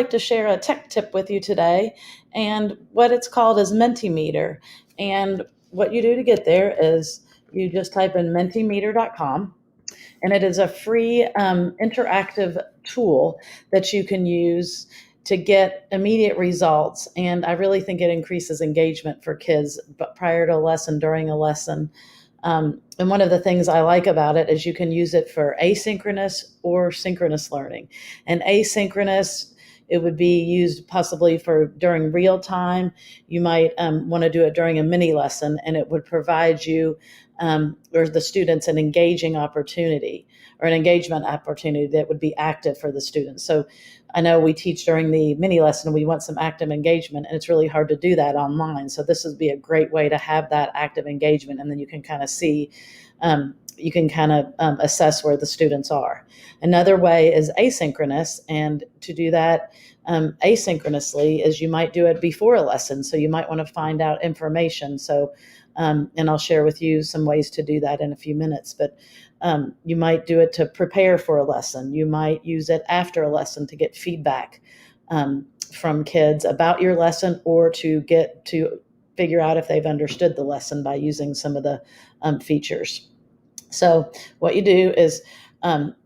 like to share a tech tip with you today. And what it's called is Mentimeter. And what you do to get there is you just type in mentimeter.com. And it is a free interactive tool that you can use to get immediate results. And I really think it increases engagement for kids, but prior to a lesson, during a lesson. And one of the things I like about it is you can use it for asynchronous or synchronous learning. And asynchronous, it would be used possibly for during real time. You might want to do it during a mini lesson, and it would provide you or the students an engaging opportunity or an engagement opportunity that would be active for the students. So I know we teach during the mini lesson, we want some active engagement, and it's really hard to do that online. So this would be a great way to have that active engagement, and then you can kind of see, you can kind of assess where the students are. Another way is asynchronous, and to do that asynchronously is you might do it before a lesson. So you might want to find out information. So, and I'll share with you some ways to do that in a few minutes, but you might do it to prepare for a lesson. You might use it after a lesson to get feedback from kids about your lesson, or to get to figure out if they've understood the lesson by using some of the features. So what you do is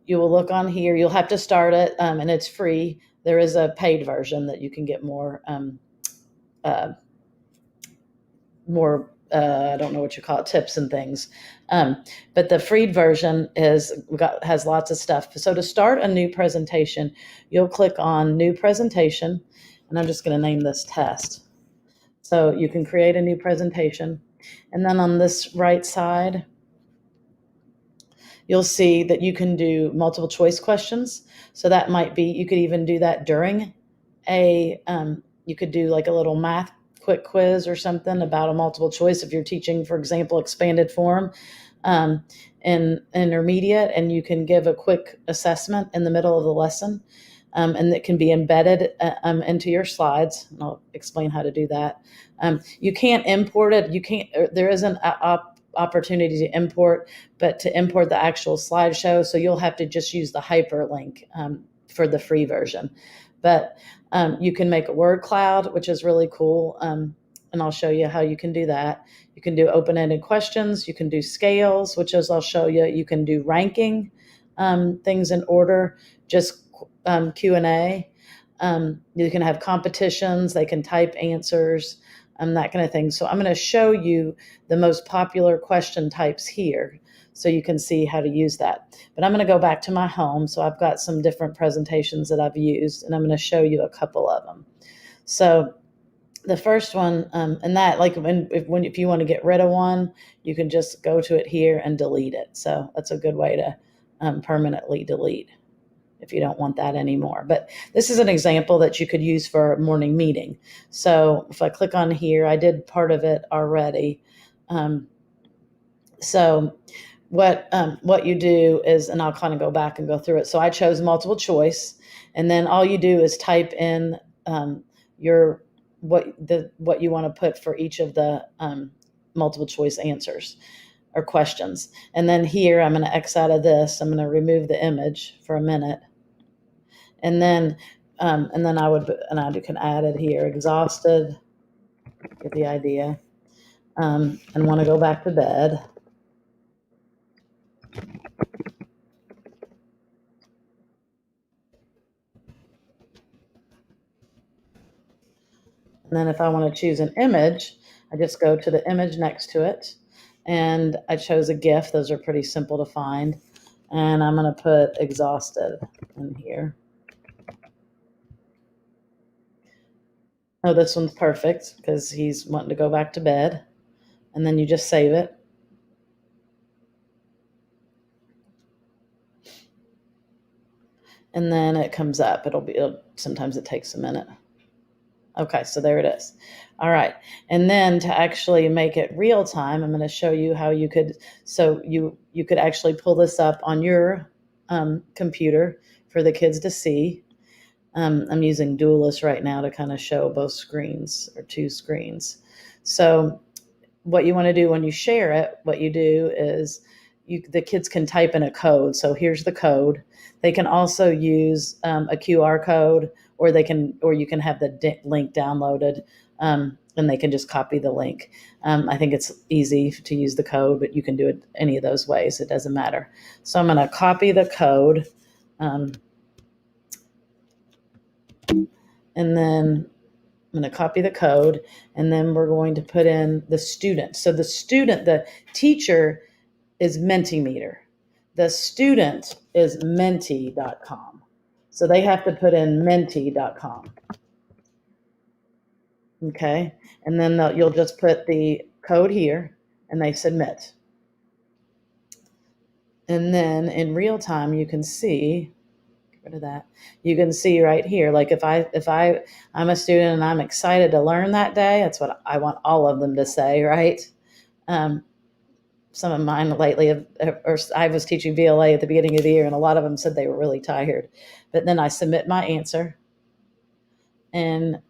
you will look on here. You'll have to start it, and it's free. There is a paid version that you can get more I don't know what you call it, tips and things. But the free version has lots of stuff. So to start a new presentation, you'll click on New Presentation, and I'm just going to name this Test. So you can create a new presentation. And then on this right side, you'll see that you can do multiple choice questions. So that might be, you could even do that during you could do like a little math quick quiz or something about a multiple choice if you're teaching, for example, expanded form in intermediate, and you can give a quick assessment in the middle of the lesson, and it can be embedded into your slides. And I'll explain how to do that. You can't import it. There is an opportunity to import, but to import the actual slideshow, so you'll have to just use the hyperlink for the free version. But you can make a word cloud, which is really cool, and I'll show you how you can do that. You can do open-ended questions. You can do scales, which is I'll show you. You can do ranking things in order, just Q&A. You can have competitions. They can type answers, that kind of thing. So I'm going to show you the most popular question types here, so you can see how to use that. But I'm going to go back to my home. So I've got some different presentations that I've used, and I'm going to show you a couple of them. So the first one, and that, like if you want to get rid of one, you can just go to it here and delete it. So that's a good way to permanently delete if you don't want that anymore. But this is an example that you could use for a morning meeting. So if I click on here, I did part of it already. So what you do is, and I'll kind of go back and go through it. So I chose multiple choice, and then all you do is type in what you want to put for each of the multiple choice answers or questions. And then here I'm going to X out of this. I'm going to remove the image for a minute, and then I can add it here. Exhausted, get the idea, and want to go back to bed. And then if I want to choose an image, I just go to the image next to it. And I chose a GIF. Those are pretty simple to find. And I'm going to put exhausted in here. Oh, this one's perfect because he's wanting to go back to bed. And then you just save it. And then it comes up. Sometimes it takes a minute. Okay, so there it is. All right. And then to actually make it real time, I'm going to show you how you could, so you could actually pull this up on your computer for the kids to see. I'm using Duelist right now to kind of show both screens, or two screens. So what you want to do when you share it, what you do is the kids can type in a code. So here's the code. They can also use a QR code or you can have the link downloaded, and they can just copy the link. I think it's easy to use the code, but you can do it any of those ways. It doesn't matter. So I'm going to copy the code, and then I'm going to copy the code, and then we're going to put in the student. So the teacher is Mentimeter. The student is menti.com. So they have to put in menti.com. Okay. And then you'll just put the code here and they submit. And then in real time, you can see, get rid of that. You can see right here, like if I'm a student and I'm excited to learn that day, that's what I want all of them to say, right? Some of mine lately or I was teaching VLA at the beginning of the year, and a lot of them said they were really tired. But then I submit my answer, and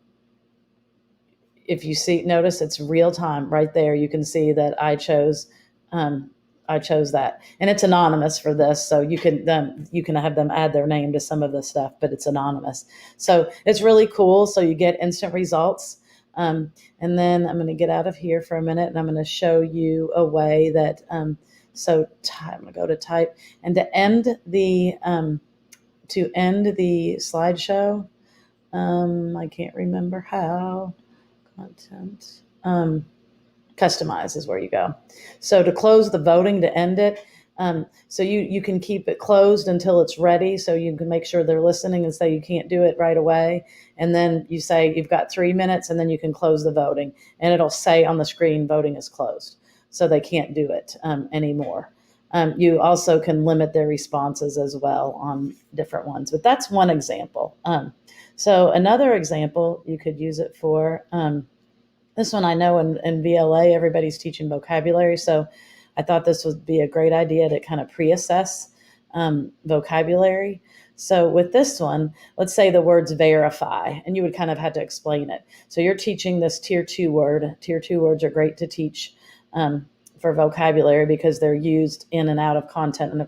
if you notice it's real time right there. You can see that I chose that, and it's anonymous for this, so you can have them add their name to some of the stuff, but it's anonymous. So it's really cool. So you get instant results. And then I'm going to get out of here for a minute, and I'm going to show you a way that, I'm going to go to type, and to end the slideshow, I can't remember how. Content, customize is where you go. So to close the voting, to end it, so you can keep it closed until it's ready. So you can make sure they're listening and say you can't do it right away. And then you say you've got 3 minutes, and then you can close the voting, and it'll say on the screen voting is closed. So they can't do it anymore. You also can limit their responses as well on different ones, but that's one example. So another example you could use it for, this one I know in VLA, everybody's teaching vocabulary. So I thought this would be a great idea to kind of pre-assess vocabulary. So with this one, let's say the words verify, and you would kind of have to explain it. So you're teaching this tier 2 word. Tier 2 words are great to teach for vocabulary because they're used in and out of content and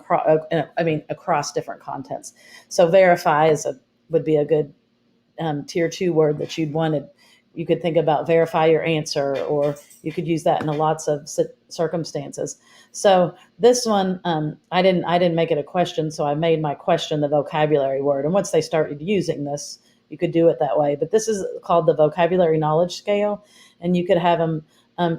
across different contents. So verify would be a good tier 2 word that you'd wanted. You could think about verify your answer, or you could use that in lots of circumstances. So this one, I didn't make it a question, so I made my question the vocabulary word. And once they started using this, you could do it that way. But this is called the vocabulary knowledge scale, and you could have them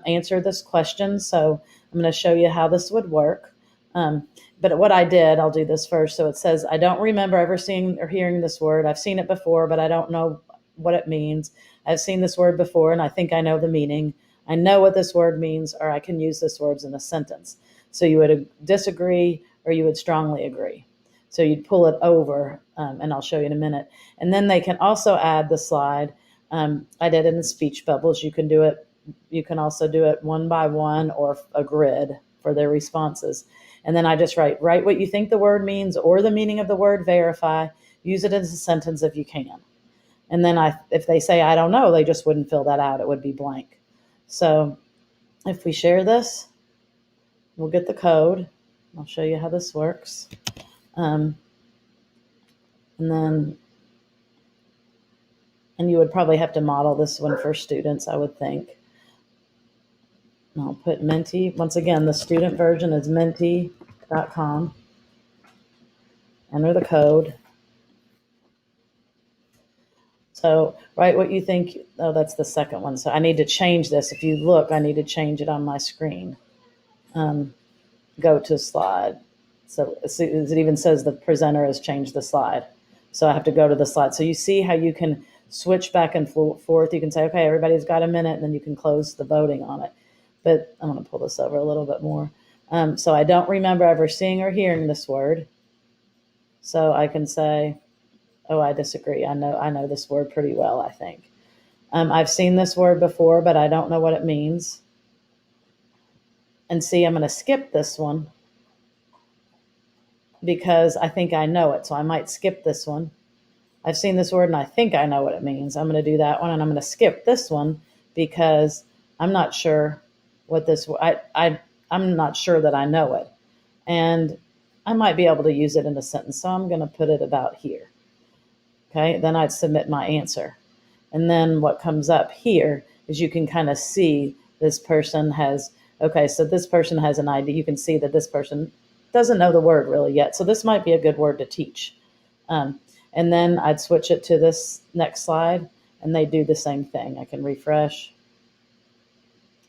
answer this question. So I'm going to show you how this would work. But what I did, I'll do this first. So it says, I don't remember ever seeing or hearing this word. I've seen it before, but I don't know what it means. I've seen this word before, and I think I know the meaning. I know what this word means, or I can use this word in a sentence. So you would disagree, or you would strongly agree. So you'd pull it over, and I'll show you in a minute. And then they can also add the slide. I did it in speech bubbles. You can do it. You can also do it one by one or a grid for their responses. And then I just write what you think the word means or the meaning of the word, verify, use it as a sentence if you can. And then if they say, I don't know, they just wouldn't fill that out. It would be blank. So if we share this, we'll get the code. I'll show you how this works. And you would probably have to model this one for students, I would think. And I'll put Menti. Once again, the student version is menti.com. Enter the code. So write what you think. Oh, that's the second one. So I need to change this. If you look, I need to change it on my screen. Go to slide. So it even says the presenter has changed the slide. So I have to go to the slide. So you see how you can switch back and forth. You can say, okay, everybody's got a minute, and then you can close the voting on it. But I'm going to pull this over a little bit more. So I don't remember ever seeing or hearing this word. So I can say, oh, I disagree. I know this word pretty well, I think. I've seen this word before, but I don't know what it means. And see, I'm going to skip this one because I think I know it. So I might skip this one. I've seen this word and I think I know what it means. I'm going to do that one, and I'm going to skip this one because I'm not sure what this, I'm not sure that I know it. And I might be able to use it in a sentence. So I'm going to put it about here. Okay, then I'd submit my answer. And then what comes up here is you can kind of see this person has, okay, so this person has an idea. You can see that this person doesn't know the word really yet. So this might be a good word to teach. And then I'd switch it to this next slide and they do the same thing. I can refresh,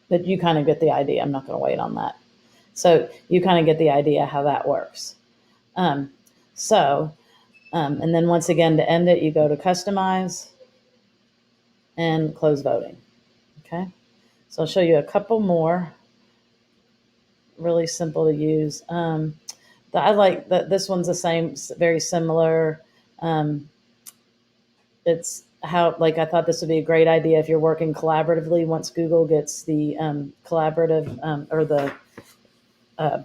but you kind of get the idea. I'm not going to wait on that. So you kind of get the idea how that works. Um, so, and then once again, to end it, you go to customize and close voting. Okay. So I'll show you a couple more really simple to use. I like that this one's the same, very similar. Um, it's how, like, I thought this would be a great idea if you're working collaboratively. Once Google gets the collaborative or the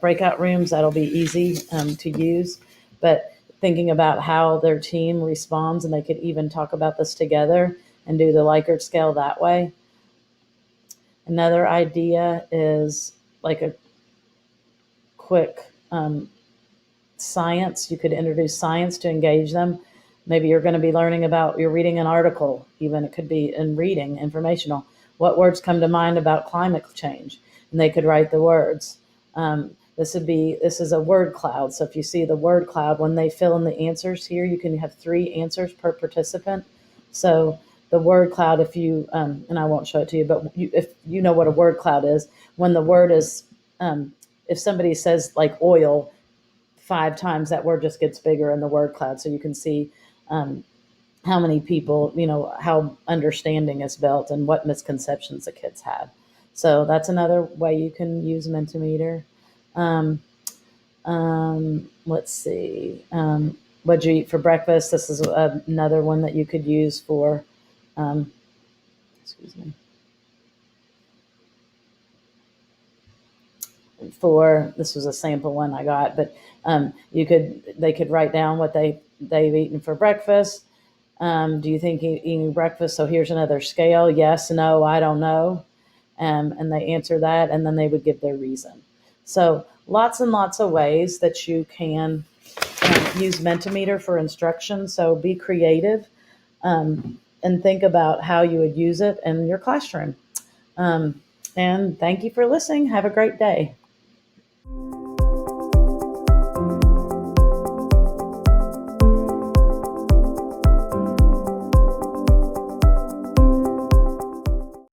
breakout rooms, that'll be easy to use. But thinking about how their team responds, and they could even talk about this together and do the Likert scale that way. Another idea is like a quick science. You could introduce science to engage them. Maybe you're going to be learning about, you're reading an article, even it could be in reading, informational. What words come to mind about climate change? And they could write the words. This is a word cloud. So if you see the word cloud, when they fill in the answers here, you can have 3 answers per participant. So the word cloud, if you, and I won't show it to you, but if you know what a word cloud is, when the word is, if somebody says like oil 5 times, that word just gets bigger in the word cloud. So you can see how many people, how understanding is built and what misconceptions the kids have. So that's another way you can use Mentimeter. Let's see. What'd you eat for breakfast? This is another one that you could use for, excuse me, this was a sample one I got, but they could write down what they've eaten for breakfast. Do you think eating breakfast? So here's another scale. Yes, no, I don't know. And they answer that, and then they would give their reason. So lots and lots of ways that you can use Mentimeter for instruction. So be creative and think about how you would use it in your classroom. And thank you for listening. Have a great day.